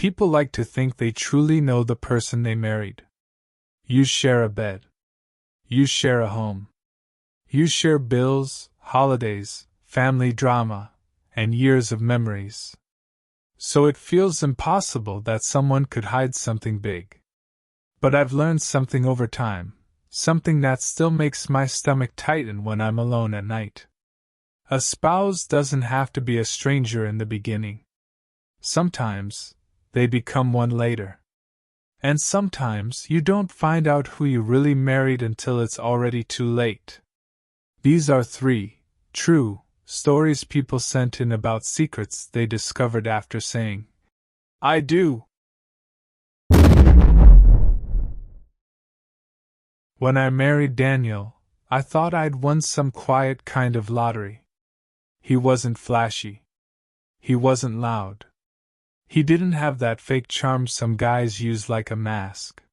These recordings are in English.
People like to think they truly know the person they married. You share a bed. You share a home. You share bills, holidays, family drama, and years of memories. So it feels impossible that someone could hide something big. But I've learned something over time, something that still makes my stomach tighten when I'm alone at night. A spouse doesn't have to be a stranger in the beginning. Sometimes, they become one later. And sometimes you don't find out who you really married until it's already too late. These are 3 true stories people sent in about secrets they discovered after saying, "I do." When I married Daniel, I thought I'd won some quiet kind of lottery. He wasn't flashy. He wasn't loud. He didn't have that fake charm some guys use like a mask.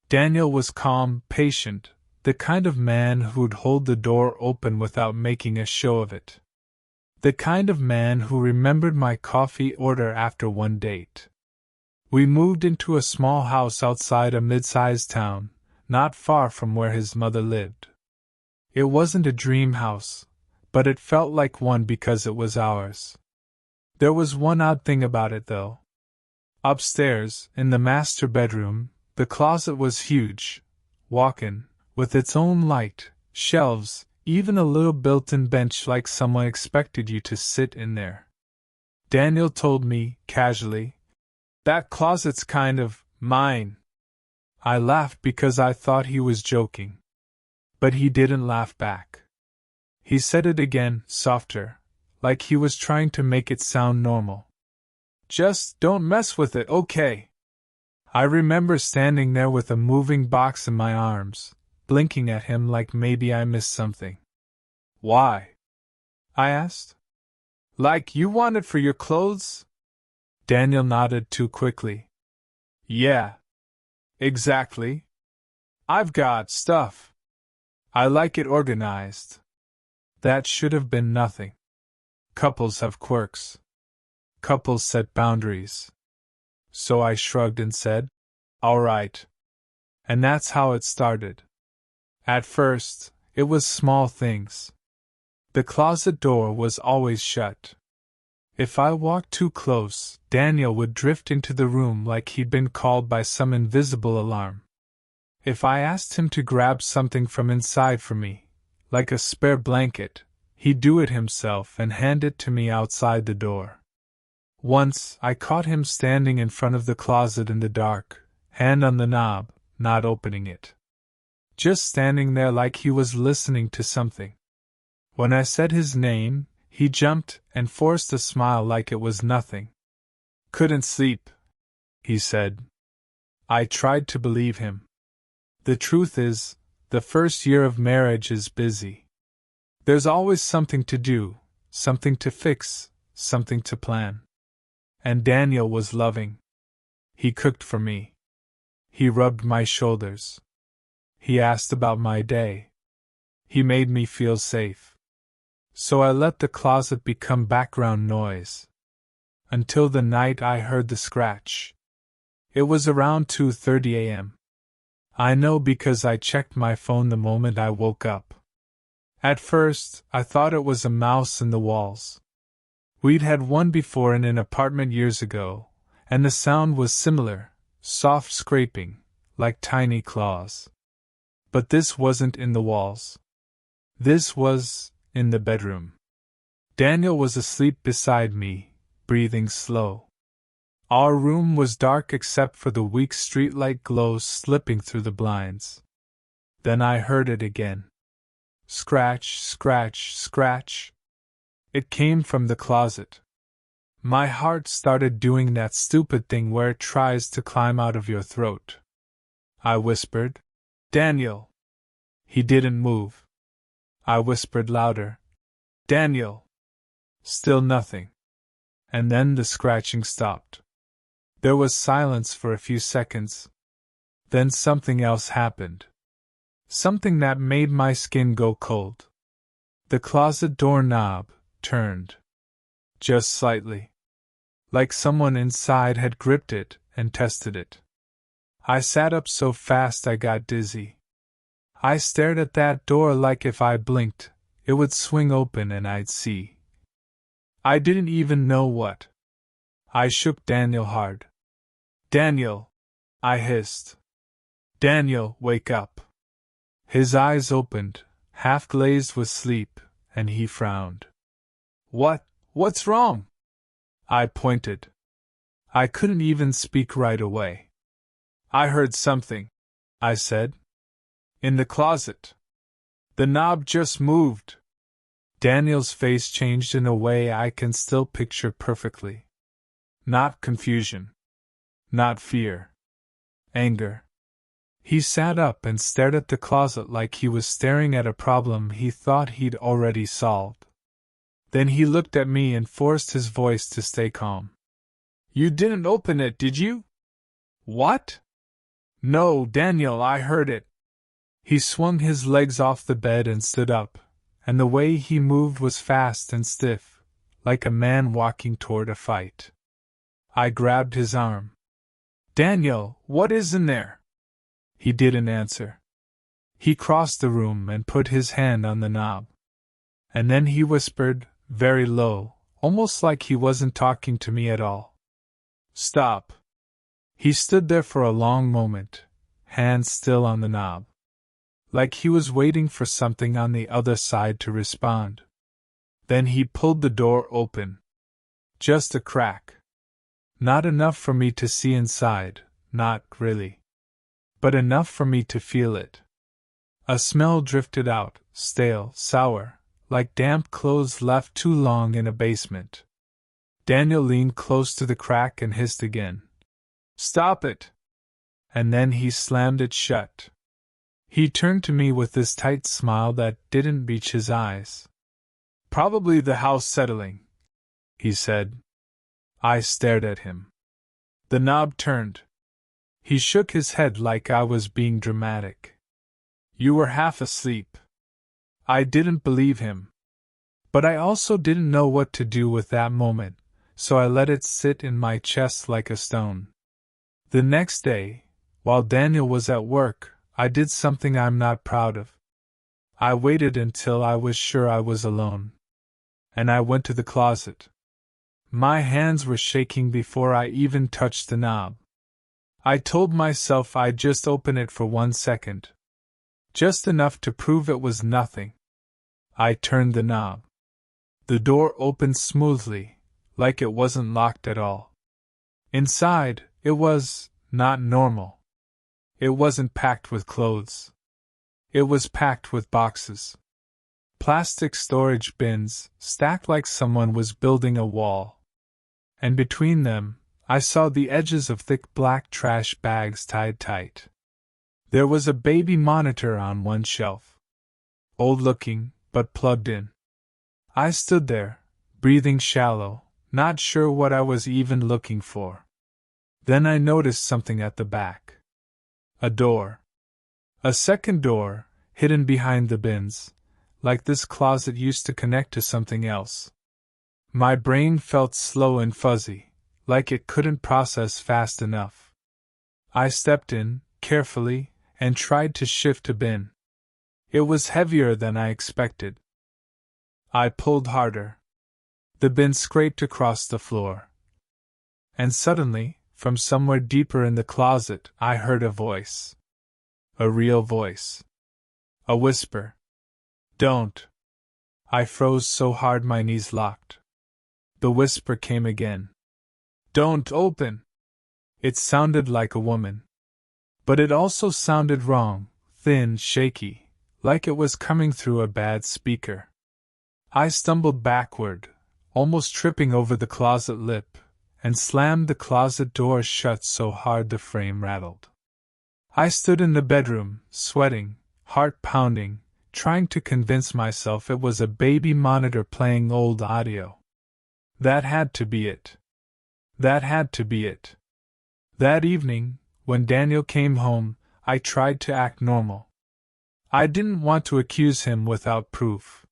Daniel was calm, patient, the kind of man who'd hold the door open without making a show of it. The kind of man who remembered my coffee order after one date. We moved into a small house outside a mid-sized town, not far from where his mother lived. It wasn't a dream house, but it felt like one because it was ours. There was one odd thing about it, though. Upstairs, in the master bedroom, the closet was huge, walk-in, with its own light, shelves, even a little built-in bench like someone expected you to sit in there. Daniel told me, casually, "That closet's kind of mine." I laughed because I thought he was joking. But he didn't laugh back. He said it again, softer, like he was trying to make it sound normal. "Just don't mess with it, okay?" I remember standing there with a moving box in my arms, blinking at him like maybe I missed something. "Why?" I asked. "Like you want it for your clothes?" Daniel nodded too quickly. "Yeah. Exactly. I've got stuff. I like it organized." That should have been nothing. Couples have quirks. Couples set boundaries. So I shrugged and said, "All right." And that's how it started. At first, it was small things. The closet door was always shut. If I walked too close, Daniel would drift into the room like he'd been called by some invisible alarm. If I asked him to grab something from inside for me, like a spare blanket, he'd do it himself and hand it to me outside the door. Once, I caught him standing in front of the closet in the dark, hand on the knob, not opening it. Just standing there like he was listening to something. When I said his name, he jumped and forced a smile like it was nothing. "Couldn't sleep," he said. I tried to believe him. The truth is, the first year of marriage is busy. There's always something to do, something to fix, something to plan. And Daniel was loving. He cooked for me. He rubbed my shoulders. He asked about my day. He made me feel safe. So I let the closet become background noise. Until the night I heard the scratch. It was around 2:30 a.m. I know because I checked my phone the moment I woke up. At first, I thought it was a mouse in the walls. We'd had one before in an apartment years ago, and the sound was similar, soft scraping, like tiny claws. But this wasn't in the walls. This was in the bedroom. Daniel was asleep beside me, breathing slow. Our room was dark except for the weak streetlight glow slipping through the blinds. Then I heard it again. Scratch, scratch, scratch. It came from the closet. My heart started doing that stupid thing where it tries to climb out of your throat. I whispered, "Daniel." He didn't move. I whispered louder, "Daniel." Still nothing. And then the scratching stopped. There was silence for a few seconds. Then something else happened. Something that made my skin go cold. The closet door knob turned. Just slightly. like someone inside had gripped it and tested it. I sat up so fast I got dizzy. I stared at that door like if I blinked, it would swing open and I'd see. I didn't even know what. I shook Daniel hard. "Daniel!" I hissed. "Daniel, wake up!" His eyes opened, half glazed with sleep, and he frowned. What's wrong?" I pointed. I couldn't even speak right away. "I heard something," I said. "In the closet. The knob just moved." Daniel's face changed in a way I can still picture perfectly. Not confusion. Not fear. Anger. He sat up and stared at the closet like he was staring at a problem he thought he'd already solved. Then he looked at me and forced his voice to stay calm. "You didn't open it, did you?" "What?" "No, Daniel, I heard it." He swung his legs off the bed and stood up, and the way he moved was fast and stiff, like a man walking toward a fight. I grabbed his arm. "Daniel, what is in there?" He didn't answer. He crossed the room and put his hand on the knob. And then he whispered, very low, almost like he wasn't talking to me at all. "Stop." He stood there for a long moment, hands still on the knob. Like he was waiting for something on the other side to respond. Then he pulled the door open. Just a crack. Not enough for me to see inside, not really. But enough for me to feel it. A smell drifted out, stale, sour, like damp clothes left too long in a basement. Daniel leaned close to the crack and hissed again. "Stop it!" And then he slammed it shut. He turned to me with this tight smile that didn't reach his eyes. "Probably the house settling," he said. I stared at him. The knob turned. He shook his head like I was being dramatic. "You were half asleep." I didn't believe him. But I also didn't know what to do with that moment, so I let it sit in my chest like a stone. The next day, while Daniel was at work, I did something I'm not proud of. I waited until I was sure I was alone. And I went to the closet. My hands were shaking before I even touched the knob. I told myself I'd just open it for 1 second. Just enough to prove it was nothing. I turned the knob. The door opened smoothly, like it wasn't locked at all. Inside, it was not normal. It wasn't packed with clothes. It was packed with boxes. Plastic storage bins, stacked like someone was building a wall. And between them, I saw the edges of thick black trash bags tied tight. There was a baby monitor on one shelf. Old-looking, but plugged in. I stood there, breathing shallow, not sure what I was even looking for. Then I noticed something at the back. A door. A second door, hidden behind the bins, like this closet used to connect to something else. My brain felt slow and fuzzy, like it couldn't process fast enough. I stepped in, carefully, and tried to shift a bin. It was heavier than I expected. I pulled harder. The bin scraped across the floor. And suddenly, from somewhere deeper in the closet, I heard a voice. A real voice. A whisper. "Don't." I froze so hard my knees locked. The whisper came again. "Don't open." It sounded like a woman. But it also sounded wrong, thin, shaky, like it was coming through a bad speaker. I stumbled backward, almost tripping over the closet lip, and slammed the closet door shut so hard the frame rattled. I stood in the bedroom, sweating, heart pounding, trying to convince myself it was a baby monitor playing old audio. That had to be it. That had to be it. That evening, when Daniel came home, I tried to act normal. I didn't want to accuse him without proof.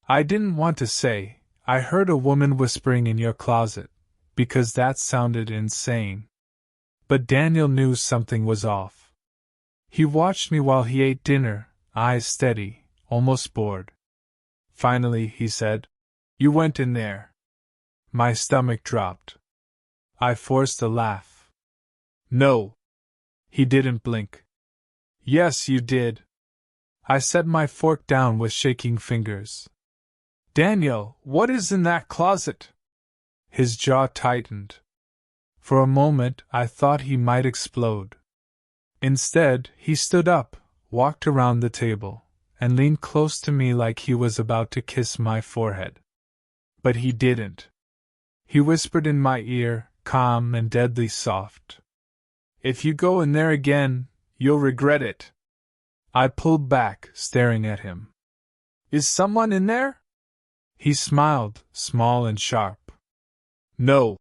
I didn't want to say, "I heard a woman whispering in your closet," because that sounded insane. But Daniel knew something was off. He watched me while he ate dinner, eyes steady, almost bored. Finally, he said, "You went in there." My stomach dropped. I forced a laugh. "No." He didn't blink. "Yes, you did." I set my fork down with shaking fingers. "Daniel, what is in that closet?" His jaw tightened. For a moment, I thought he might explode. Instead, he stood up, walked around the table, and leaned close to me like he was about to kiss my forehead. But he didn't. He whispered in my ear, calm and deadly soft. "If you go in there again, you'll regret it." I pulled back, staring at him. "Is someone in there?" He smiled, small and sharp. "No,"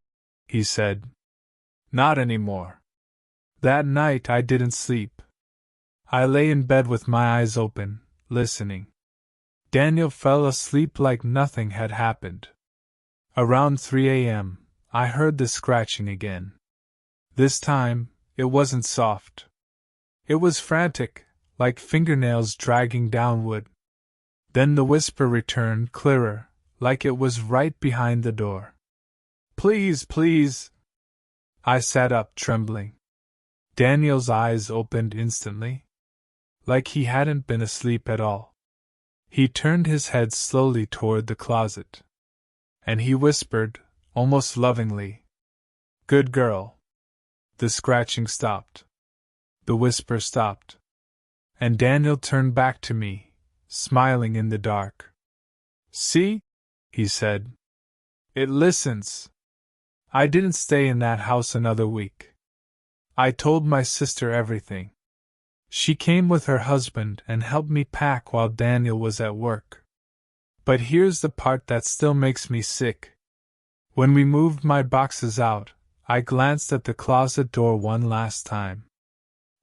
he said. "Not anymore." That night I didn't sleep. I lay in bed with my eyes open, listening. Daniel fell asleep like nothing had happened. Around 3 a.m., I heard the scratching again. This time, it wasn't soft. It was frantic, like fingernails dragging down wood. Then the whisper returned, clearer, like it was right behind the door. "Please, please!" I sat up, trembling. Daniel's eyes opened instantly, like he hadn't been asleep at all. He turned his head slowly toward the closet. And he whispered, almost lovingly, "Good girl." The scratching stopped. The whisper stopped. And Daniel turned back to me, smiling in the dark. "See?" he said. "It listens." I didn't stay in that house another week. I told my sister everything. She came with her husband and helped me pack while Daniel was at work. But here's the part that still makes me sick. When we moved my boxes out, I glanced at the closet door one last time.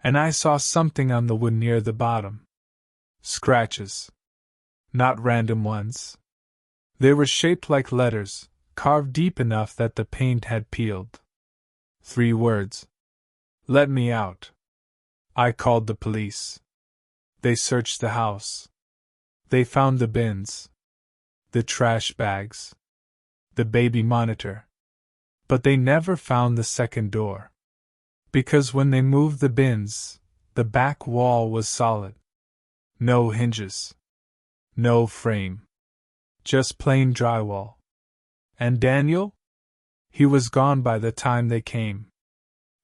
And I saw something on the wood near the bottom. Scratches. Not random ones. They were shaped like letters, carved deep enough that the paint had peeled. 3 words. "Let me out." I called the police. They searched the house. They found the bins, the trash bags, the baby monitor. But they never found the second door. Because when they moved the bins, the back wall was solid. No hinges. No frame. Just plain drywall. And Daniel? He was gone by the time they came.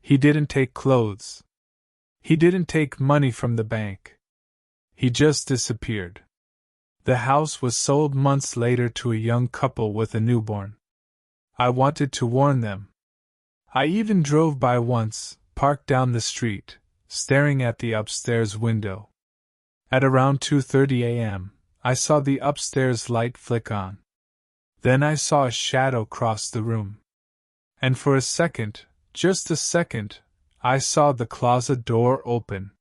He didn't take clothes. He didn't take money from the bank. He just disappeared. The house was sold months later to a young couple with a newborn. I wanted to warn them. I even drove by once, parked down the street, staring at the upstairs window. At around 2:30 a.m., I saw the upstairs light flick on. Then I saw a shadow cross the room. And for a second, just a second, I saw the closet door open.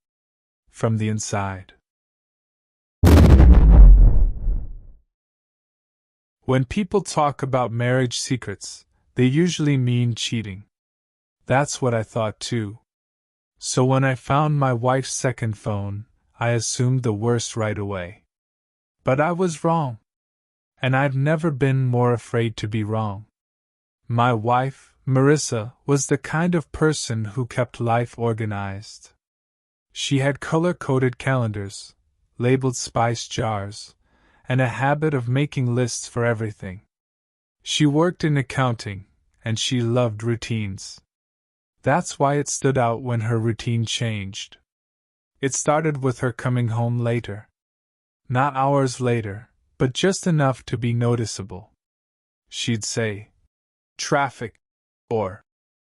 From the inside. When people talk about marriage secrets, they usually mean cheating. That's what I thought too. So when I found my wife's second phone, I assumed the worst right away. But I was wrong. And I've never been more afraid to be wrong. My wife, Marissa, was the kind of person who kept life organized. She had color-coded calendars, labeled spice jars, and a habit of making lists for everything. She worked in accounting, and she loved routines. That's why it stood out when her routine changed. It started with her coming home later. Not hours later, but just enough to be noticeable. She'd say, "Traffic," or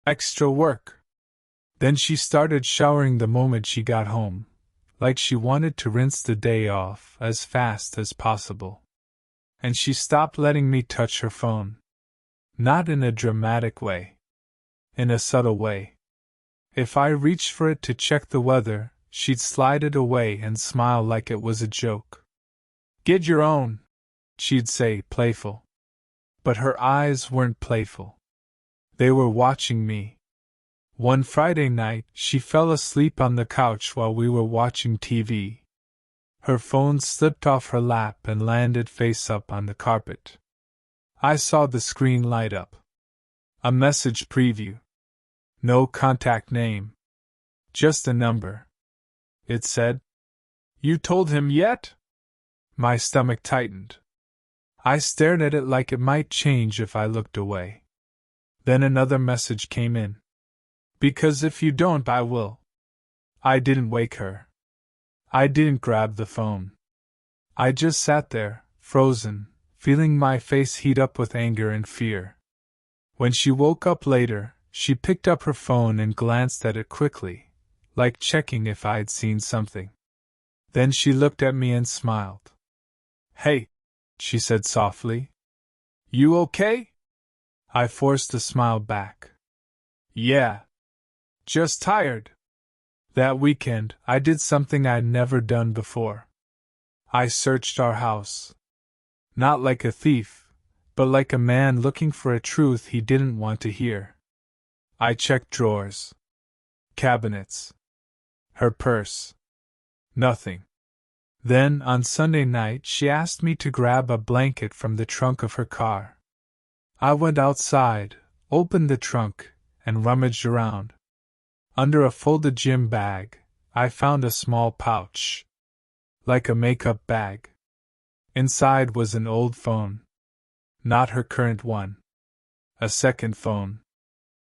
"extra work." Then she started showering the moment she got home, like she wanted to rinse the day off as fast as possible. And she stopped letting me touch her phone. Not in a dramatic way. In a subtle way. If I reached for it to check the weather, she'd slide it away and smile like it was a joke. "Get your own," she'd say, playful. But her eyes weren't playful. They were watching me. One Friday night, she fell asleep on the couch while we were watching TV. Her phone slipped off her lap and landed face up on the carpet. I saw the screen light up. A message preview. No contact name. Just a number. It said, "You told him yet?" My stomach tightened. I stared at it like it might change if I looked away. Then another message came in. "Because if you don't, I will." I didn't wake her. I didn't grab the phone. I just sat there, frozen, feeling my face heat up with anger and fear. When she woke up later, she picked up her phone and glanced at it quickly, like checking if I'd seen something. Then she looked at me and smiled. "Hey," she said softly. "You okay?" I forced a smile back. "Yeah. Just tired." That weekend, I did something I'd never done before. I searched our house. Not like a thief, but like a man looking for a truth he didn't want to hear. I checked drawers, cabinets, her purse. Nothing. Then, on Sunday night, she asked me to grab a blanket from the trunk of her car. I went outside, opened the trunk, and rummaged around. Under a folded gym bag, I found a small pouch. Like a makeup bag. Inside was an old phone. Not her current one. A second phone.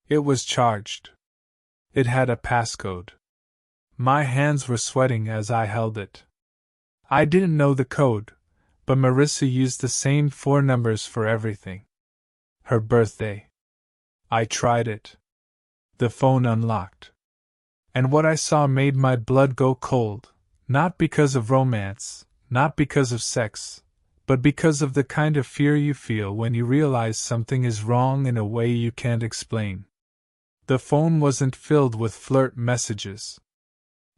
It was charged. It had a passcode. My hands were sweating as I held it. I didn't know the code, but Marissa used the same 4 numbers for everything. Her birthday. I tried it. The phone unlocked. And what I saw made my blood go cold, not because of romance, not because of sex, but because of the kind of fear you feel when you realize something is wrong in a way you can't explain. The phone wasn't filled with flirt messages.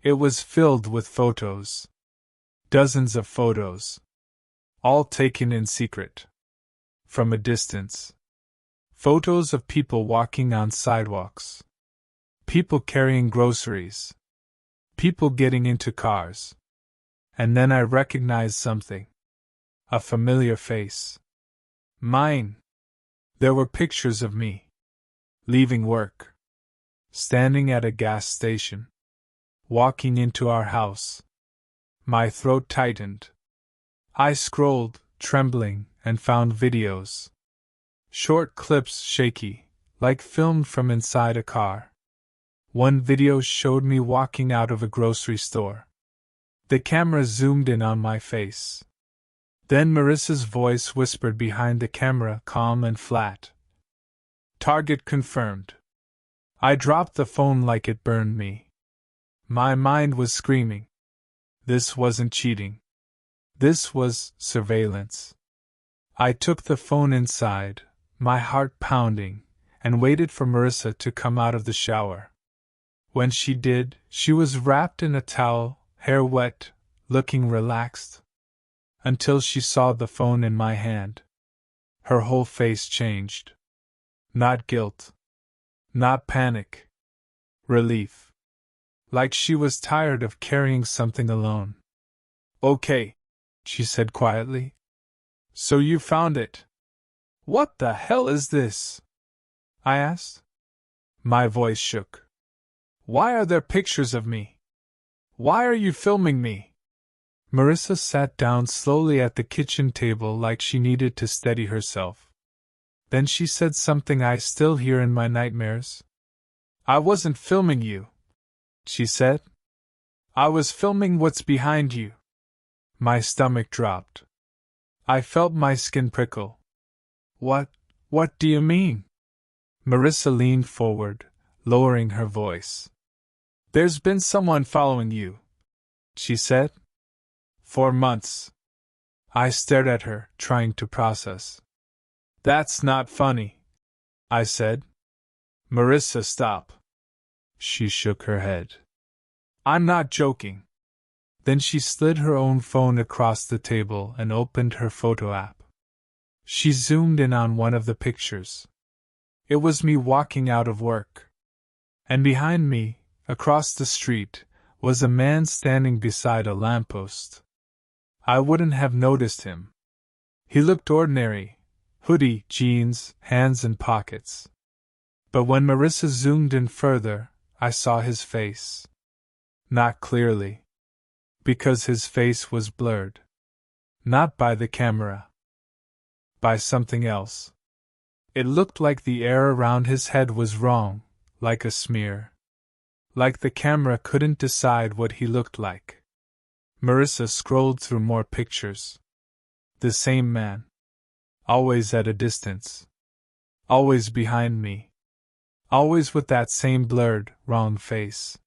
It was filled with photos. Dozens of photos. All taken in secret. From a distance. Photos of people walking on sidewalks. People carrying groceries. People getting into cars. And then I recognized something. A familiar face. Mine. There were pictures of me. Leaving work. Standing at a gas station. Walking into our house. My throat tightened. I scrolled, trembling, and found videos. Short clips, shaky, like filmed from inside a car. One video showed me walking out of a grocery store. The camera zoomed in on my face. Then Marissa's voice whispered behind the camera, calm and flat. "Target confirmed." I dropped the phone like it burned me. My mind was screaming. This wasn't cheating. This was surveillance. I took the phone inside, my heart pounding, and waited for Marissa to come out of the shower. When she did, she was wrapped in a towel, hair wet, looking relaxed. Until she saw the phone in my hand. Her whole face changed. Not guilt. Not panic. Relief. Like she was tired of carrying something alone. "Okay," she said quietly. "So you found it. What the hell is this?" I asked. My voice shook. "Why are there pictures of me? Why are you filming me?" Marissa sat down slowly at the kitchen table like she needed to steady herself. Then she said something I still hear in my nightmares. "I wasn't filming you," she said. "I was filming what's behind you." My stomach dropped. I felt my skin prickle. What do you mean?" Marissa leaned forward, lowering her voice. "There's been someone following you," she said. "For months." I stared at her, trying to process. "That's not funny," I said. "Marissa, stop." She shook her head. "I'm not joking." Then she slid her own phone across the table and opened her photo app. She zoomed in on one of the pictures. It was me walking out of work. And behind me, across the street, was a man standing beside a lamppost. I wouldn't have noticed him. He looked ordinary: hoodie, jeans, hands in pockets. But when Marissa zoomed in further, I saw his face. Not clearly. Because his face was blurred. Not by the camera. By something else. It looked like the air around his head was wrong, like a smear. Like the camera couldn't decide what he looked like. Marissa scrolled through more pictures. The same man. Always at a distance. Always behind me. Always with that same blurred, wrong face.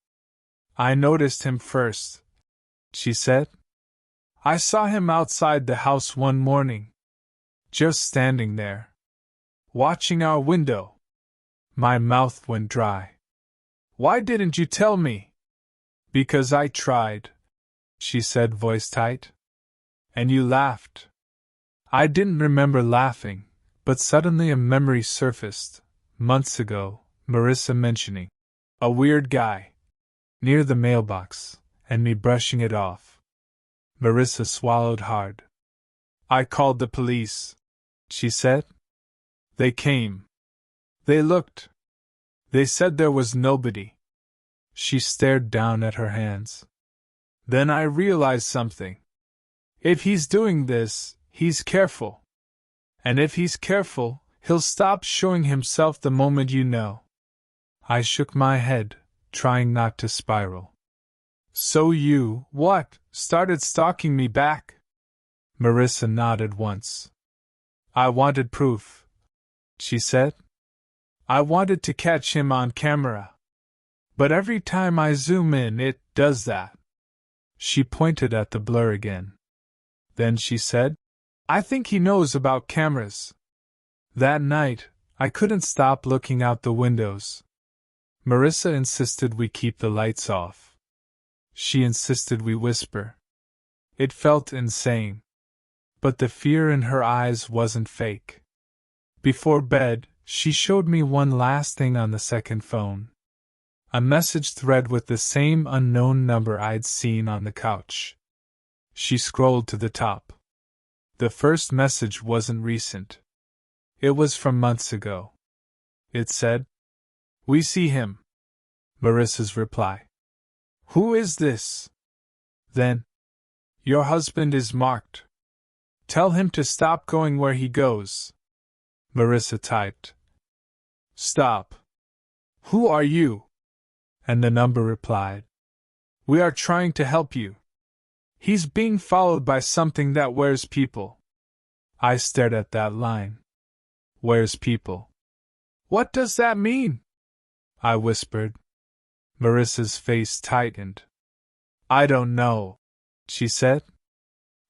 I noticed him first, she said. I saw him outside the house one morning. Just standing there. Watching our window. My mouth went dry. Why didn't you tell me? Because I tried, she said, voice tight. And you laughed. I didn't remember laughing, but suddenly a memory surfaced, months ago, Marissa mentioning a weird guy near the mailbox, and me brushing it off. Marissa swallowed hard. I called the police, she said. They came. They looked. They said there was nobody. She stared down at her hands. Then I realized something. If he's doing this, he's careful. And if he's careful, he'll stop showing himself the moment you know. I shook my head, trying not to spiral. So you, started stalking me back? Marissa nodded once. I wanted proof, she said. I wanted to catch him on camera. But every time I zoom in, it does that. She pointed at the blur again. Then she said, I think he knows about cameras. That night, I couldn't stop looking out the windows. Marissa insisted we keep the lights off. She insisted we whisper. It felt insane. But the fear in her eyes wasn't fake. Before bed, she showed me one last thing on the second phone. A message thread with the same unknown number I'd seen on the couch. She scrolled to the top. The first message wasn't recent. It was from months ago. It said, We see him. Marissa's reply. Who is this? Then, Your husband is marked. Tell him to stop going where he goes. Marissa typed. Stop. Who are you? And the number replied. We are trying to help you. He's being followed by something that wears people. I stared at that line. Wears people. What does that mean? I whispered. Marissa's face tightened. I don't know, she said.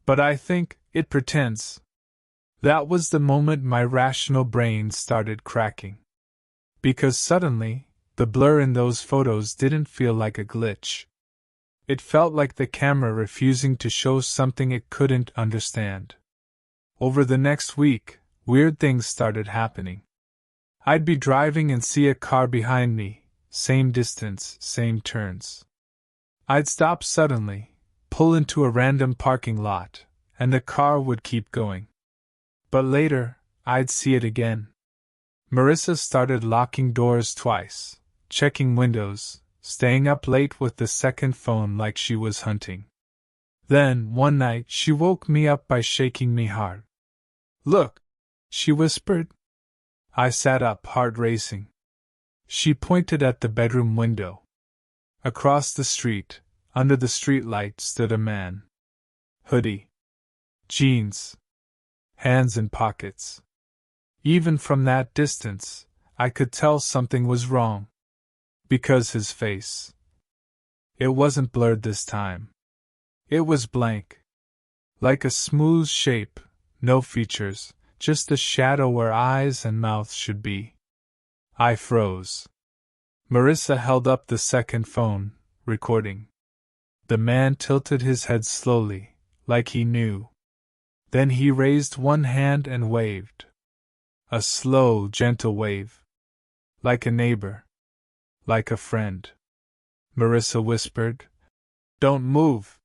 But I think it pretends. That was the moment my rational brain started cracking. Because suddenly, the blur in those photos didn't feel like a glitch. It felt like the camera refusing to show something it couldn't understand. Over the next week, weird things started happening. I'd be driving and see a car behind me, same distance, same turns. I'd stop suddenly, pull into a random parking lot, and the car would keep going. But later, I'd see it again. Marissa started locking doors twice, checking windows, staying up late with the second phone like she was hunting. Then, one night, she woke me up by shaking me hard. Look, she whispered. I sat up, heart racing. She pointed at the bedroom window. Across the street, under the streetlight, stood a man. Hoodie. Jeans. Hands in pockets. Even from that distance, I could tell something was wrong. Because his face. It wasn't blurred this time. It was blank. Like a smooth shape, no features, just a shadow where eyes and mouth should be. I froze. Marissa held up the second phone, recording. The man tilted his head slowly, like he knew. Then he raised one hand and waved. A slow, gentle wave. Like a neighbor. Like a friend. Marissa whispered. Don't move.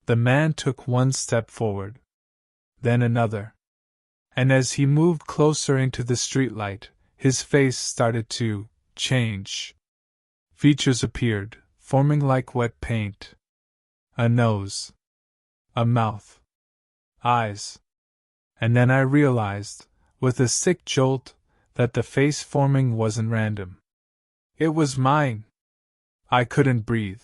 The man took one step forward. Then another. And as he moved closer into the streetlight, his face started to change. Features appeared, forming like wet paint. A nose. A mouth. Eyes. And then I realized, with a sick jolt, that the face forming wasn't random. It was mine. I couldn't breathe.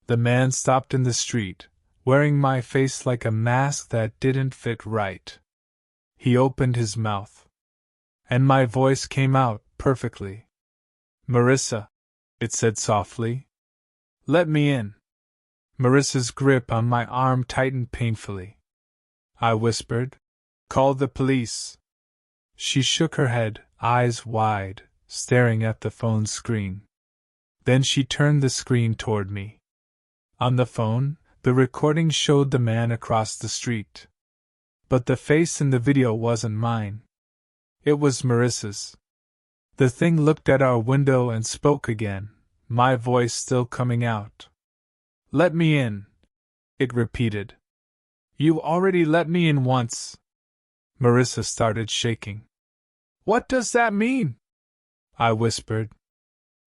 The man stopped in the street, wearing my face like a mask that didn't fit right. He opened his mouth. And my voice came out perfectly. Marissa, it said softly. Let me in. Marissa's grip on my arm tightened painfully. I whispered, Call the police. She shook her head, eyes wide, staring at the phone screen. Then she turned the screen toward me. On the phone, the recording showed the man across the street. But the face in the video wasn't mine. It was Marissa's. The thing looked at our window and spoke again, my voice still coming out. Let me in, it repeated. You already let me in once. Marissa started shaking. What does that mean? I whispered.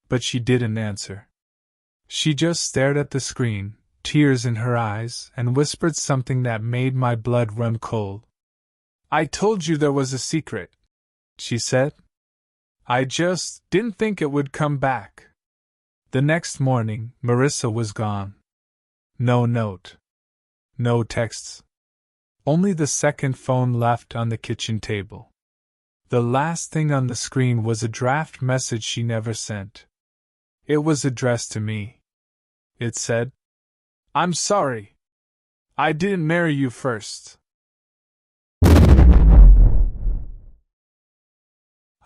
But she didn't answer. She just stared at the screen, tears in her eyes, and whispered something that made my blood run cold. I told you there was a secret, she said. I just didn't think it would come back. The next morning, Marissa was gone. No note. No texts. Only the second phone left on the kitchen table. The last thing on the screen was a draft message she never sent. It was addressed to me. It said, I'm sorry. I didn't marry you first.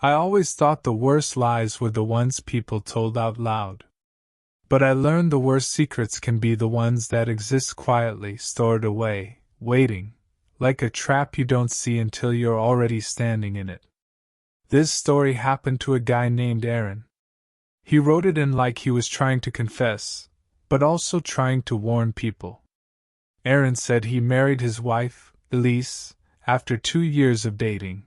I always thought the worst lies were the ones people told out loud. But I learned the worst secrets can be the ones that exist quietly, stored away, waiting, like a trap you don't see until you're already standing in it. This story happened to a guy named Aaron. He wrote it in like he was trying to confess, but also trying to warn people. Aaron said he married his wife, Elise, after 2 years of dating.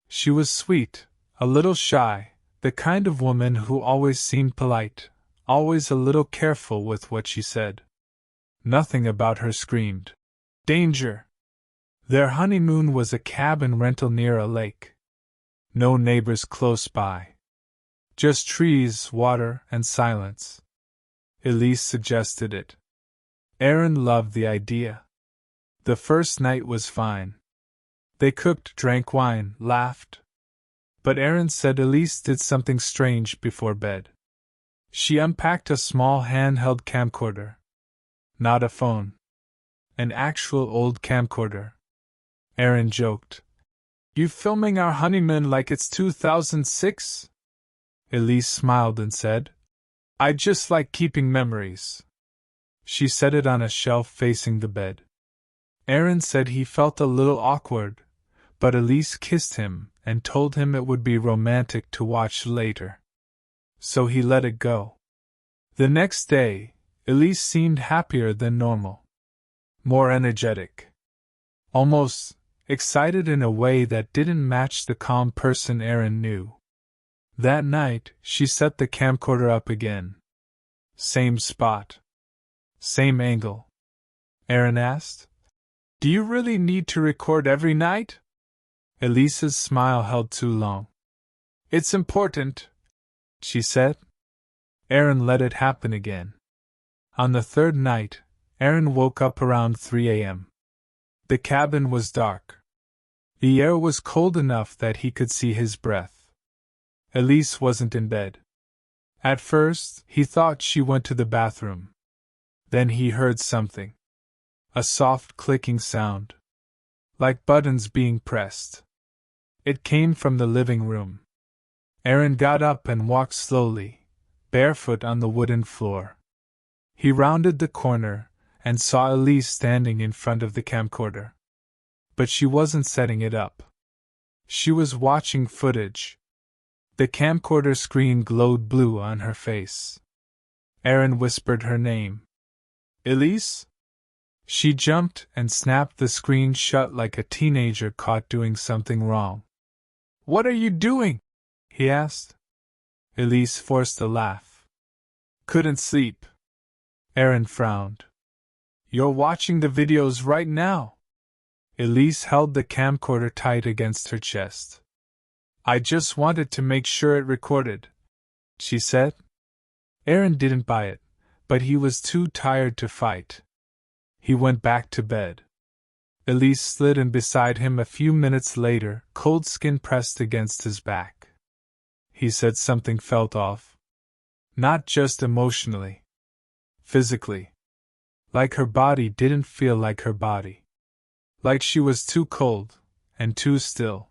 She was sweet, a little shy, the kind of woman who always seemed polite, always a little careful with what she said. Nothing about her screamed, danger! Their honeymoon was a cabin rental near a lake. No neighbors close by. Just trees, water, and silence. Elise suggested it. Aaron loved the idea. The first night was fine. They cooked, drank wine, laughed. But Aaron said Elise did something strange before bed. She unpacked a small handheld camcorder. Not a phone. An actual old camcorder. Aaron joked. You filming our honeymoon like it's 2006? Elise smiled and said, I just like keeping memories. She set it on a shelf facing the bed. Aaron said he felt a little awkward, but Elise kissed him and told him it would be romantic to watch later. So he let it go. The next day, Elise seemed happier than normal. More energetic. Almost excited in a way that didn't match the calm person Aaron knew. That night, she set the camcorder up again. Same spot. Same angle. Aaron asked, Do you really need to record every night? Elise's smile held too long. It's important, she said. Aaron let it happen again. On the third night, Aaron woke up around 3 a.m. The cabin was dark. The air was cold enough that he could see his breath. Elise wasn't in bed. At first, he thought she went to the bathroom. Then he heard something. A soft clicking sound. Like buttons being pressed. It came from the living room. Aaron got up and walked slowly, barefoot on the wooden floor. He rounded the corner and saw Elise standing in front of the camcorder. But she wasn't setting it up. She was watching footage. The camcorder screen glowed blue on her face. Aaron whispered her name. Elise? She jumped and snapped the screen shut like a teenager caught doing something wrong. What are you doing? He asked. Elise forced a laugh. Couldn't sleep. Aaron frowned. You're watching the videos right now. Elise held the camcorder tight against her chest. I just wanted to make sure it recorded, she said. Aaron didn't buy it, but he was too tired to fight. He went back to bed. Elise slid in beside him a few minutes later, cold skin pressed against his back. He said something felt off. Not just emotionally. Physically. Like her body didn't feel like her body. Like she was too cold, and too still.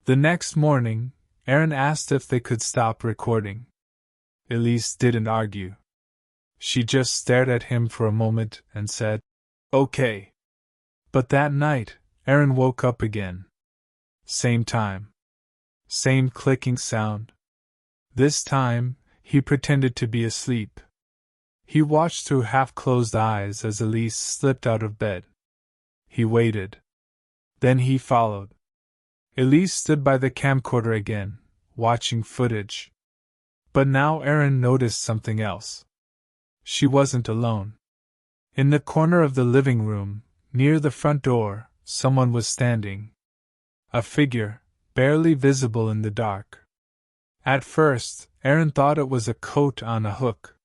The next morning, Aaron asked if they could stop recording. Elise didn't argue. She just stared at him for a moment and said, Okay. But that night, Aaron woke up again. Same time. Same clicking sound. This time, he pretended to be asleep. He watched through half-closed eyes as Elise slipped out of bed. He waited. Then he followed. Elise stood by the camcorder again, watching footage. But now Aaron noticed something else. She wasn't alone. In the corner of the living room, near the front door, someone was standing. A figure, barely visible in the dark. At first, Aaron thought it was a coat on a hook.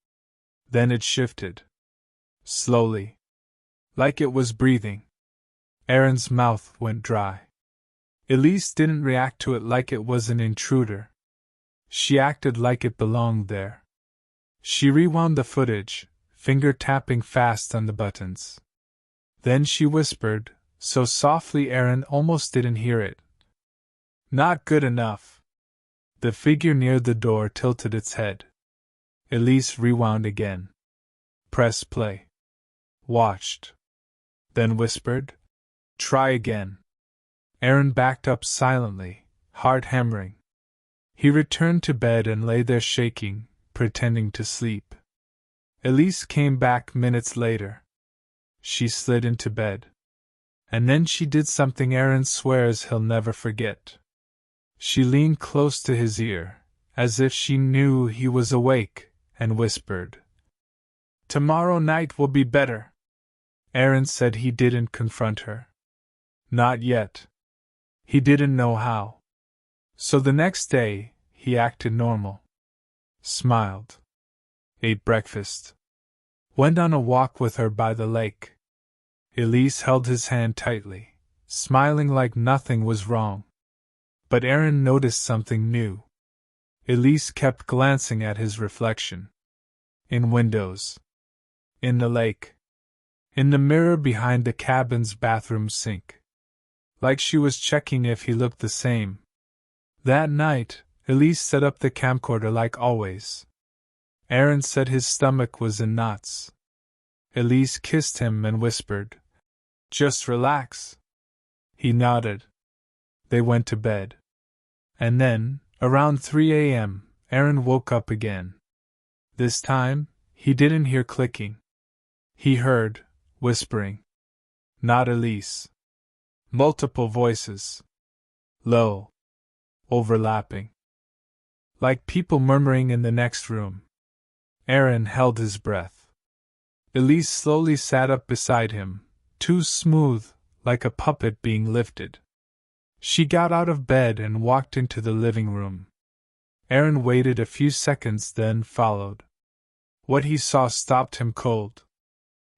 Then it shifted. Slowly. Like it was breathing. Aaron's mouth went dry. Elise didn't react to it like it was an intruder. She acted like it belonged there. She rewound the footage, finger tapping fast on the buttons. Then she whispered, so softly Aaron almost didn't hear it. Not good enough. The figure near the door tilted its head. Elise rewound again. Press play. Watched. Then whispered, Try again. Aaron backed up silently, heart hammering. He returned to bed and lay there shaking, pretending to sleep. Elise came back minutes later. She slid into bed. And then she did something Aaron swears he'll never forget. She leaned close to his ear, as if she knew he was awake, and whispered, Tomorrow night will be better. Aaron said he didn't confront her. Not yet. He didn't know how. So the next day, he acted normal. Smiled. Ate breakfast. Went on a walk with her by the lake. Elise held his hand tightly, smiling like nothing was wrong. But Aaron noticed something new. Elise kept glancing at his reflection. In windows. In the lake. In the mirror behind the cabin's bathroom sink. Like she was checking if he looked the same. That night, Elise set up the camcorder like always. Aaron said his stomach was in knots. Elise kissed him and whispered, Just relax. He nodded. They went to bed. And then, around 3 a.m., Aaron woke up again. This time, he didn't hear clicking. He heard, whispering. Not Elise. Multiple voices. Low. Overlapping. Like people murmuring in the next room. Aaron held his breath. Elise slowly sat up beside him, too smooth, like a puppet being lifted. She got out of bed and walked into the living room. Aaron waited a few seconds, then followed. What he saw stopped him cold.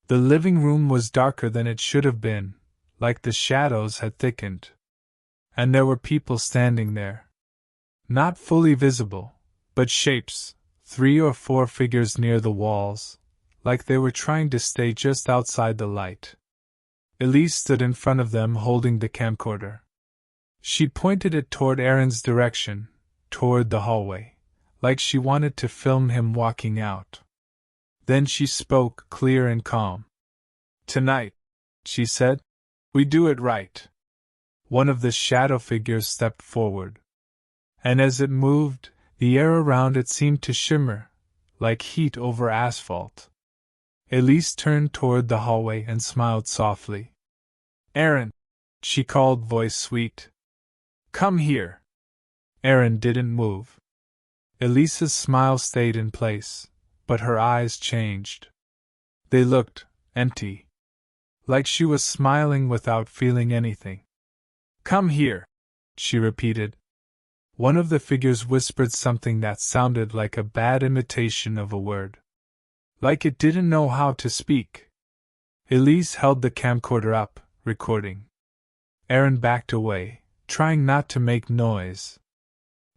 The living room was darker than it should have been, like the shadows had thickened. And there were people standing there. Not fully visible, but shapes, 3 or 4 figures near the walls, like they were trying to stay just outside the light. Elise stood in front of them holding the camcorder. She pointed it toward Aaron's direction, toward the hallway, like she wanted to film him walking out. Then she spoke, clear and calm. Tonight, she said, we do it right. One of the shadow figures stepped forward. and as it moved, the air around it seemed to shimmer, like heat over asphalt. Elise turned toward the hallway and smiled softly. "Aaron," she called, voice sweet. "Come here." Aaron didn't move. Elise's smile stayed in place, but her eyes changed. They looked empty. Like she was smiling without feeling anything. "Come here," she repeated. One of the figures whispered something that sounded like a bad imitation of a word. Like it didn't know how to speak. Elise held the camcorder up, recording. Aaron backed away, trying not to make noise.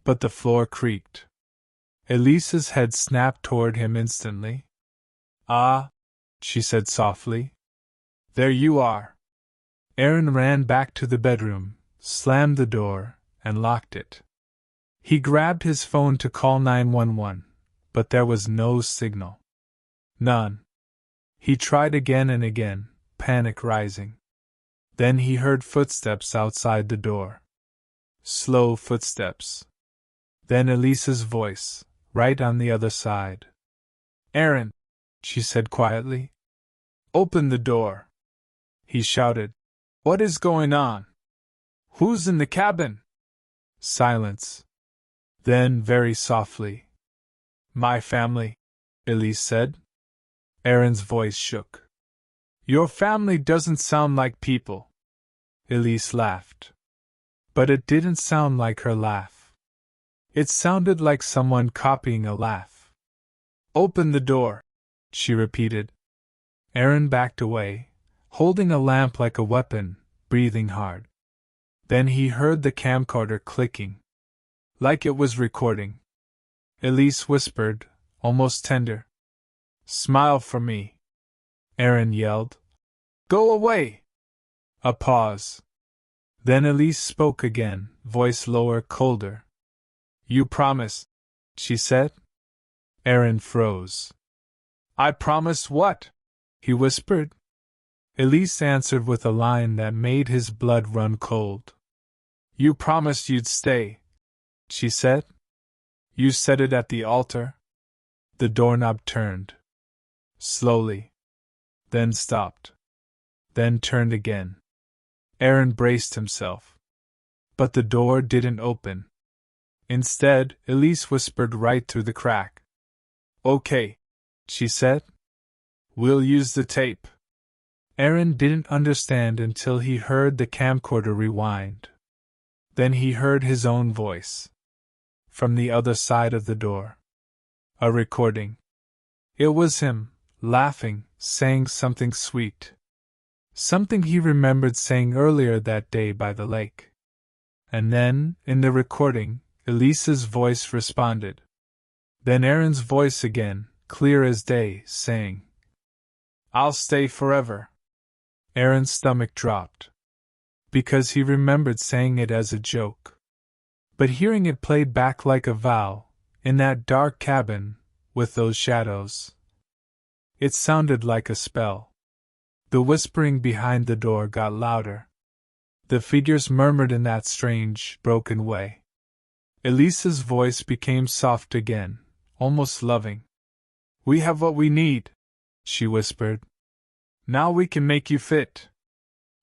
But the floor creaked. Elise's head snapped toward him instantly. "Ah," she said softly. "There you are." Aaron ran back to the bedroom, slammed the door, and locked it. He grabbed his phone to call 911, but there was no signal. None. He tried again and again, panic rising. Then he heard footsteps outside the door. Slow footsteps. Then Elise's voice, right on the other side. "Aaron," she said quietly. "Open the door." He shouted. "What is going on? Who's in the cabin?" Silence. Then, very softly, "My family," Elise said. Aaron's voice shook. "Your family doesn't sound like people." Elise laughed. But it didn't sound like her laugh. It sounded like someone copying a laugh. "Open the door," she repeated. Aaron backed away, holding a lamp like a weapon, breathing hard. Then he heard the camcorder clicking. Like it was recording. Elise whispered, almost tender. "Smile for me." Aaron yelled. "Go away!" A pause. Then Elise spoke again, voice lower, colder. "You promise," she said. Aaron froze. "I promise what?" he whispered. Elise answered with a line that made his blood run cold. "You promised you'd stay," she said. "You said it at the altar." The doorknob turned. Slowly. Then stopped. Then turned again. Aaron braced himself. But the door didn't open. Instead, Elise whispered right through the crack. "Okay," she said. "We'll use the tape." Aaron didn't understand until he heard the camcorder rewind. Then he heard his own voice. From the other side of the door. A recording. It was him, laughing, saying something sweet. Something he remembered saying earlier that day by the lake. And then, in the recording, Elise's voice responded. Then Aaron's voice again, clear as day, saying, "I'll stay forever." Aaron's stomach dropped. Because he remembered saying it as a joke. But hearing it played back like a vow, in that dark cabin, with those shadows, it sounded like a spell. The whispering behind the door got louder. The figures murmured in that strange, broken way. Elise's voice became soft again, almost loving. "We have what we need," she whispered. "Now we can make you fit."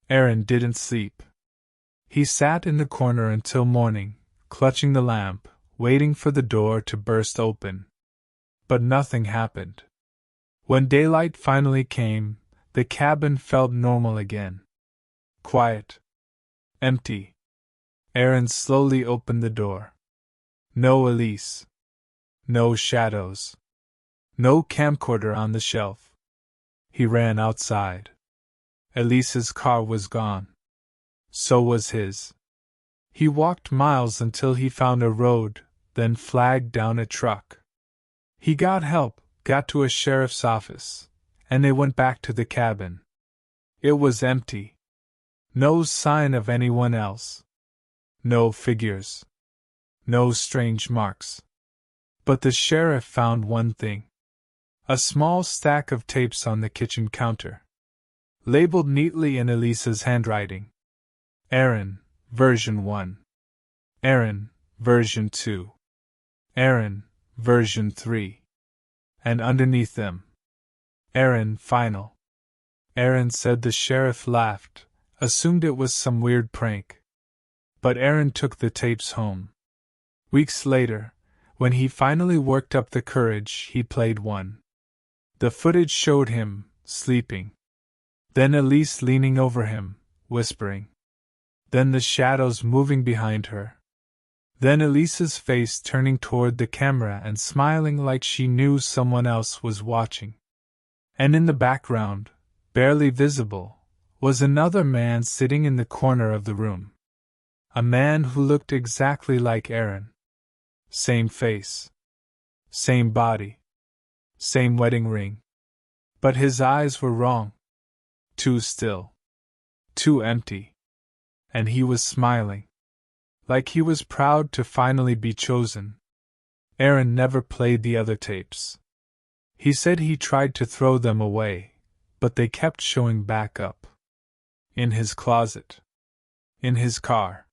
Aaron didn't sleep. He sat in the corner until morning, clutching the lamp, waiting for the door to burst open. But nothing happened. When daylight finally came, the cabin felt normal again. Quiet. Empty. Aaron slowly opened the door. No Elise. No shadows. No camcorder on the shelf. He ran outside. Elise's car was gone. So was his. He walked miles until he found a road, then flagged down a truck. He got help, got to a sheriff's office, and they went back to the cabin. It was empty. No sign of anyone else. No figures. No strange marks. But the sheriff found one thing. A small stack of tapes on the kitchen counter. Labeled neatly in Elise's handwriting. Aaron, version 1. Aaron, version 2. Aaron, version 3. And underneath them, Aaron, final. Aaron said the sheriff laughed, assumed it was some weird prank. But Aaron took the tapes home. Weeks later, when he finally worked up the courage, he played one. The footage showed him, sleeping. Then Elise leaning over him, whispering. Then the shadows moving behind her. Then Elise's face turning toward the camera and smiling like she knew someone else was watching. And in the background, barely visible, was another man sitting in the corner of the room. A man who looked exactly like Aaron. Same face. Same body. Same wedding ring. But his eyes were wrong. Too still. Too empty. And he was smiling. Like he was proud to finally be chosen. Aaron never played the other tapes. He said he tried to throw them away, but they kept showing back up. In his closet. In his car.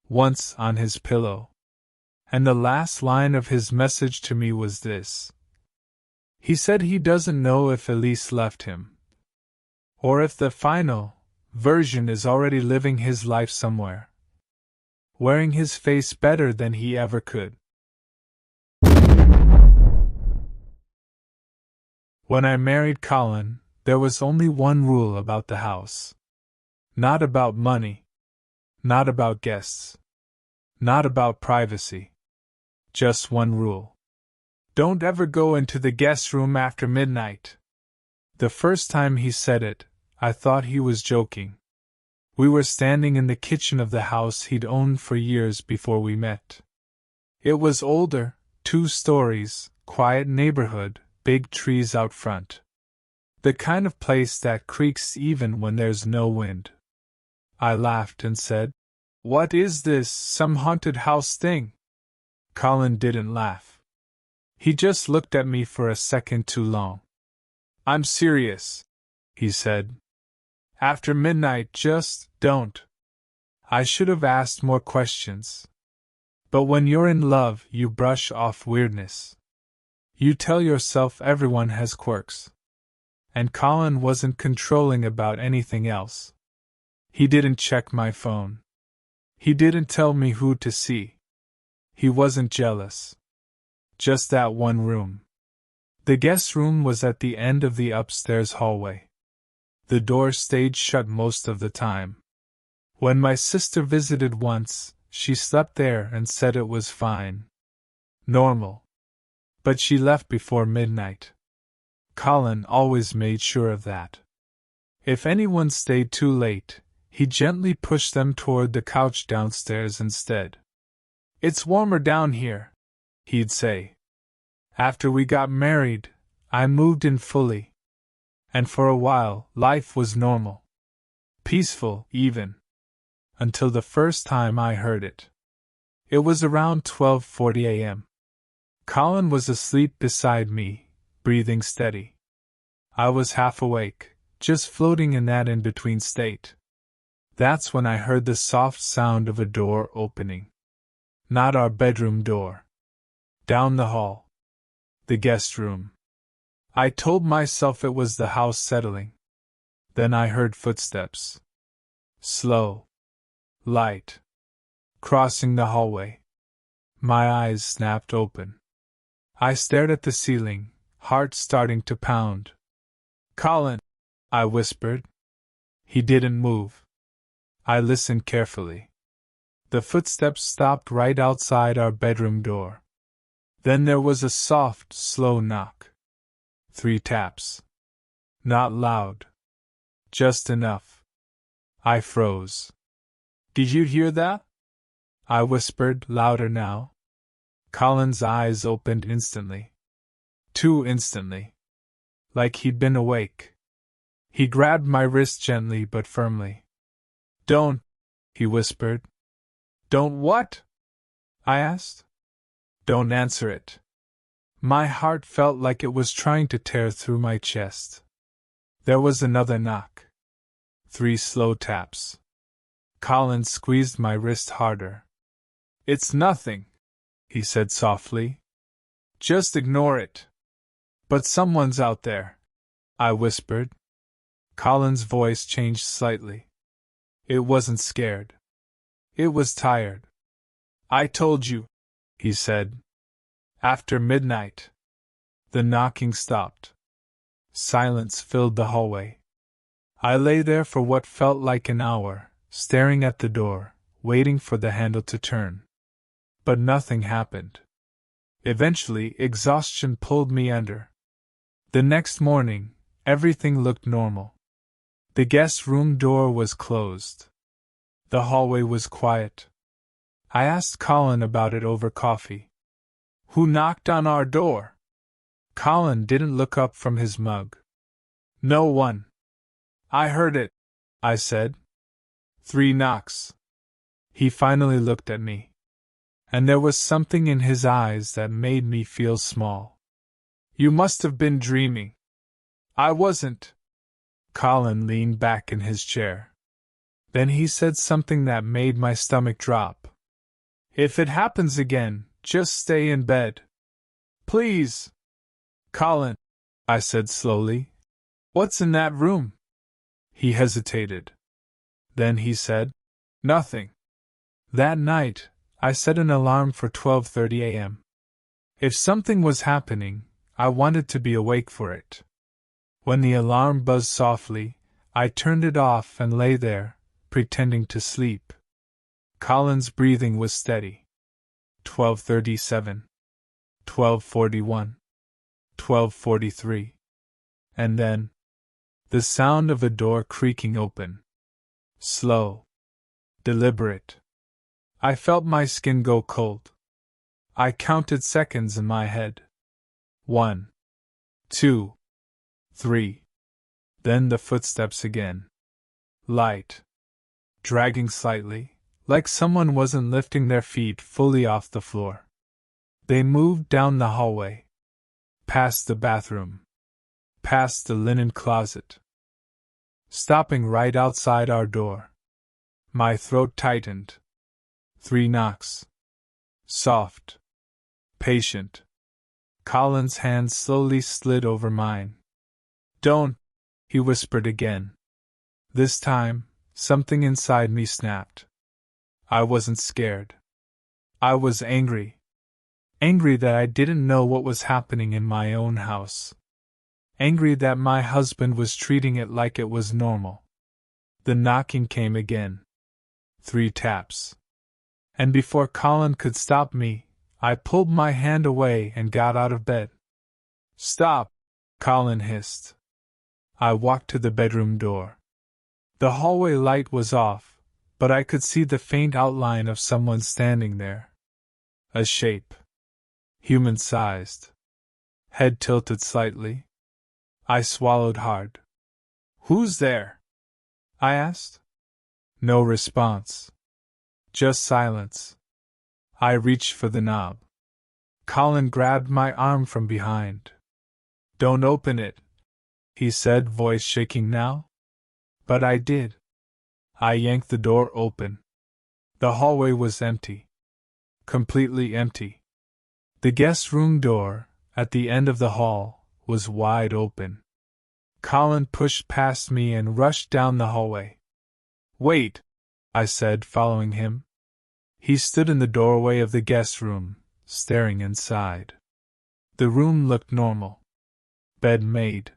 Once on his pillow. And the last line of his message to me was this. He said he doesn't know if Elise left him. Or if the final version is already living his life somewhere. Wearing his face better than he ever could. When I married Colin, there was only one rule about the house. Not about money. Not about guests. Not about privacy. Just one rule. Don't ever go into the guest room after midnight. The first time he said it, I thought he was joking. We were standing in the kitchen of the house he'd owned for years before we met. It was older, 2 stories, quiet neighborhood, big trees out front. The kind of place that creaks even when there's no wind. I laughed and said, "What is this, some haunted house thing?" Colin didn't laugh. He just looked at me for a second too long. "I'm serious," he said. "After midnight, just don't." I should have asked more questions. But when you're in love, you brush off weirdness. You tell yourself everyone has quirks. And Colin wasn't controlling about anything else. He didn't check my phone. He didn't tell me who to see. He wasn't jealous. Just that one room. The guest room was at the end of the upstairs hallway. The door stayed shut most of the time. When my sister visited once, she slept there and said it was fine. Normal. But she left before midnight. Colin always made sure of that. If anyone stayed too late, he gently pushed them toward the couch downstairs instead. "It's warmer down here," he'd say. After we got married, I moved in fully. And for a while, life was normal. Peaceful, even. Until the first time I heard it. It was around 12:40 a.m. Colin was asleep beside me, breathing steady. I was half awake, just floating in that in-between state. That's when I heard the soft sound of a door opening. Not our bedroom door. Down the hall. The guest room. I told myself it was the house settling. Then I heard footsteps. Slow. Light. Crossing the hallway. My eyes snapped open. I stared at the ceiling, heart starting to pound. "Colin," I whispered. He didn't move. I listened carefully. The footsteps stopped right outside our bedroom door. Then there was a soft, slow knock. 3 taps. Not loud. Just enough. I froze. "Did you hear that?" I whispered, louder now. Colin's eyes opened instantly. Too instantly. Like he'd been awake. He grabbed my wrist gently but firmly. "Don't," he whispered. "Don't what?" I asked. "Don't answer it." My heart felt like it was trying to tear through my chest. There was another knock. 3 slow taps. Colin squeezed my wrist harder. It's nothing, he said softly. Just ignore it. But someone's out there, I whispered. Colin's voice changed slightly. It wasn't scared. It was tired. I told you, he said. After midnight. The knocking stopped. Silence filled the hallway. I lay there for what felt like an hour, staring at the door, waiting for the handle to turn. But nothing happened. Eventually, exhaustion pulled me under. The next morning, everything looked normal. The guest room door was closed. The hallway was quiet. I asked Colin about it over coffee. Who knocked on our door? Colin didn't look up from his mug. No one. I heard it, I said. 3 knocks. He finally looked at me. And there was something in his eyes that made me feel small. You must have been dreaming. I wasn't. Colin leaned back in his chair. Then he said something that made my stomach drop. If it happens again, just stay in bed. Please. Colin, I said slowly. What's in that room? He hesitated. Then he said, Nothing. That night, I set an alarm for 12:30 a.m. If something was happening, I wanted to be awake for it. When the alarm buzzed softly, I turned it off and lay there, pretending to sleep. Colin's breathing was steady. 12:37. 12:41. 12:43. And then, the sound of a door creaking open. Slow. Deliberate. I felt my skin go cold. I counted seconds in my head. 1, 2, 3. Then the footsteps again. Light. Dragging slightly, like someone wasn't lifting their feet fully off the floor. They moved down the hallway. Past the bathroom. Past the linen closet. Stopping right outside our door. My throat tightened. 3 knocks. Soft. Patient. Colin's hand slowly slid over mine. Don't, he whispered again. This time, something inside me snapped. I wasn't scared. I was angry. Angry that I didn't know what was happening in my own house. Angry that my husband was treating it like it was normal. The knocking came again. 3 taps. And before Colin could stop me, I pulled my hand away and got out of bed. Stop, Colin hissed. I walked to the bedroom door. The hallway light was off, but I could see the faint outline of someone standing there. A shape. Human-sized. Head tilted slightly. I swallowed hard. Who's there? I asked. No response. Just silence. I reached for the knob. Colin grabbed my arm from behind. Don't open it, he said, voice shaking now. But I did. I yanked the door open. The hallway was empty. Completely empty. The guest room door, at the end of the hall, was wide open. Colin pushed past me and rushed down the hallway. Wait, I said, following him. He stood in the doorway of the guest room, staring inside. The room looked normal. Bed made.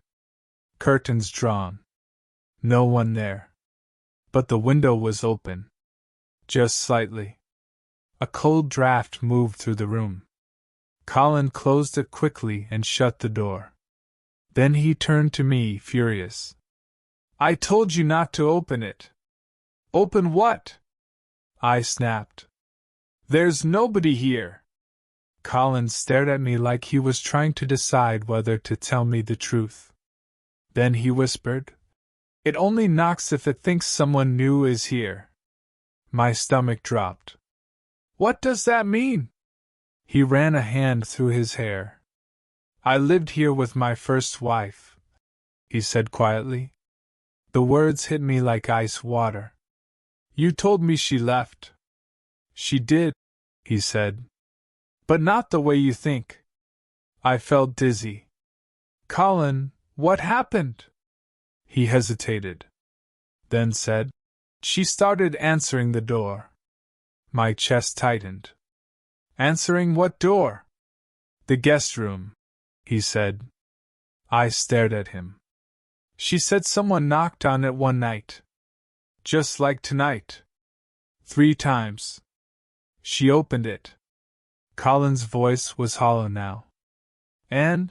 Curtains drawn. No one there. But the window was open. Just slightly. A cold draft moved through the room. Colin closed it quickly and shut the door. Then he turned to me, furious. I told you not to open it. Open what? I snapped. There's nobody here. Colin stared at me like he was trying to decide whether to tell me the truth. Then he whispered, It only knocks if it thinks someone new is here. My stomach dropped. What does that mean? He ran a hand through his hair. I lived here with my first wife, he said quietly. The words hit me like ice water. You told me she left. She did, he said. But not the way you think. I felt dizzy. Colin, what happened? He hesitated. Then said, she started answering the door. My chest tightened. Answering what door? The guest room, he said. I stared at him. She said someone knocked on it one night. Just like tonight. 3 times. She opened it. Colin's voice was hollow now. And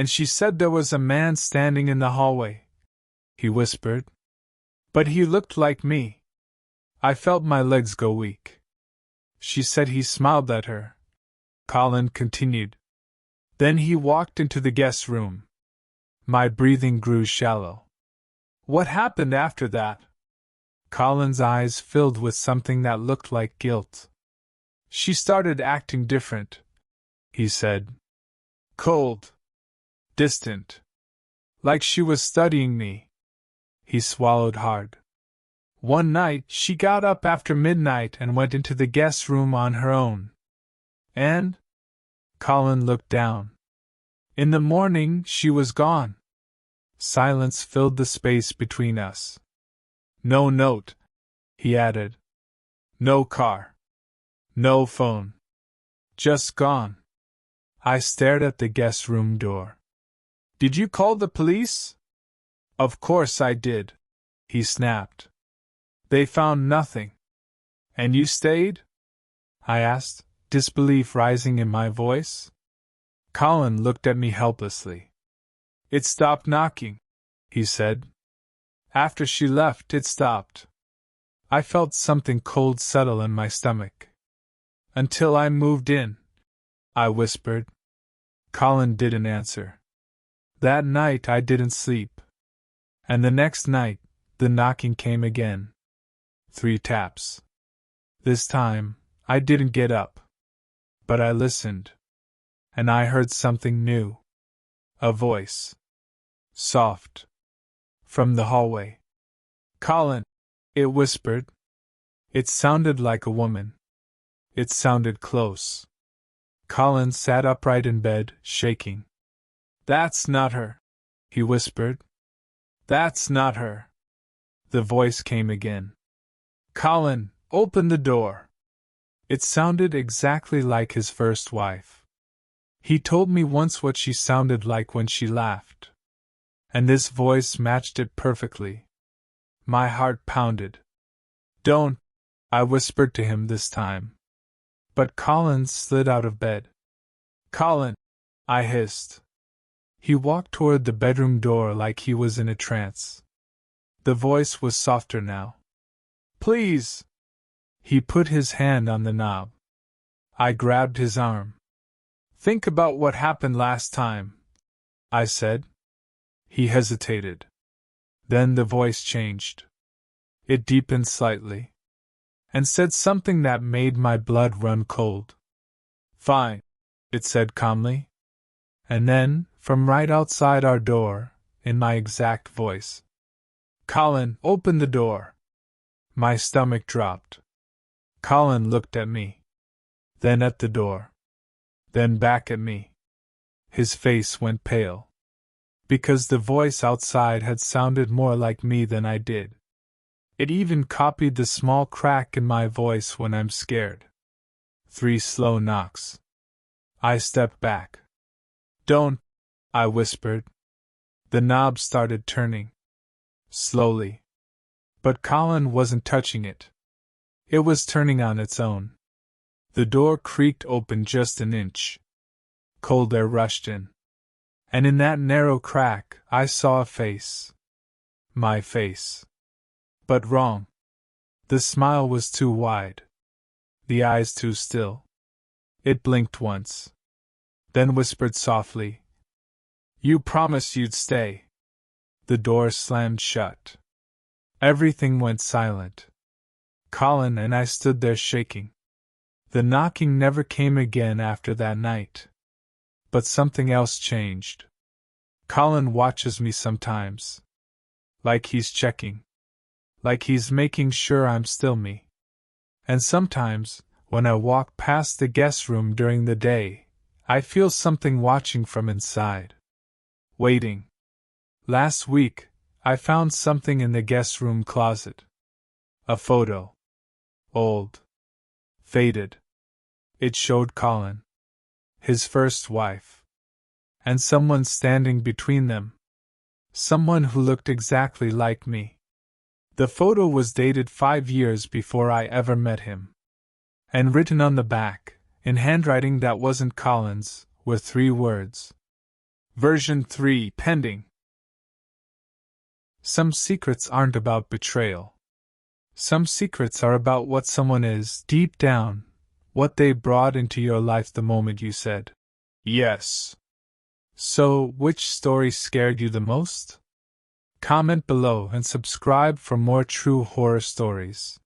she said there was a man standing in the hallway, he whispered. But he looked like me. I felt my legs go weak. She said he smiled at her. Colin continued. Then he walked into the guest room. My breathing grew shallow. What happened after that? Colin's eyes filled with something that looked like guilt. She started acting different, he said. Cold. Distant. Like she was studying me. He swallowed hard. One night she got up after midnight and went into the guest room on her own. And? Colin looked down. In the morning she was gone. Silence filled the space between us. No note, he added. No car. No phone. Just gone. I stared at the guest room door. Did you call the police? Of course I did, he snapped. They found nothing. And you stayed? I asked, disbelief rising in my voice. Colin looked at me helplessly. It stopped knocking, he said. After she left, it stopped. I felt something cold settle in my stomach. Until I moved in, I whispered. Colin didn't answer. That night I didn't sleep. And the next night, the knocking came again. 3 taps. This time, I didn't get up. But I listened. And I heard something new. A voice. Soft. From the hallway. Colin, it whispered. It sounded like a woman. It sounded close. Colin sat upright in bed, shaking. That's not her, he whispered. That's not her. The voice came again. Colin, open the door. It sounded exactly like his first wife. He told me once what she sounded like when she laughed. And this voice matched it perfectly. My heart pounded. Don't, I whispered to him this time. But Colin slid out of bed. Colin, I hissed. He walked toward the bedroom door like he was in a trance. The voice was softer now. Please! He put his hand on the knob. I grabbed his arm. Think about what happened last time, I said. He hesitated. Then the voice changed. It deepened slightly. And said something that made my blood run cold. Fine, it said calmly. And then, from right outside our door, in my exact voice. Colin, open the door. My stomach dropped. Colin looked at me. Then at the door. Then back at me. His face went pale. Because the voice outside had sounded more like me than I did. It even copied the small crack in my voice when I'm scared. 3 slow knocks. I stepped back. Don't, I whispered. The knob started turning. Slowly. But Colin wasn't touching it. It was turning on its own. The door creaked open just an inch. Cold air rushed in. And in that narrow crack, I saw a face. My face. But wrong. The smile was too wide. The eyes too still. It blinked once. Then whispered softly. You promised you'd stay. The door slammed shut. Everything went silent. Colin and I stood there shaking. The knocking never came again after that night. But something else changed. Colin watches me sometimes. Like he's checking. Like he's making sure I'm still me. And sometimes, When I walk past the guest room during the day, I feel something watching from inside. Waiting. Last week, I found something in the guest room closet. A photo. Old. Faded. It showed Colin. His first wife. And someone standing between them. Someone who looked exactly like me. The photo was dated 5 years before I ever met him. And written on the back, in handwriting that wasn't Colin's, were 3 words. Version 3 pending. Some secrets aren't about betrayal. Some secrets are about what someone is, deep down, what they brought into your life the moment you said, yes. So, which story scared you the most? Comment below and subscribe for more true horror stories.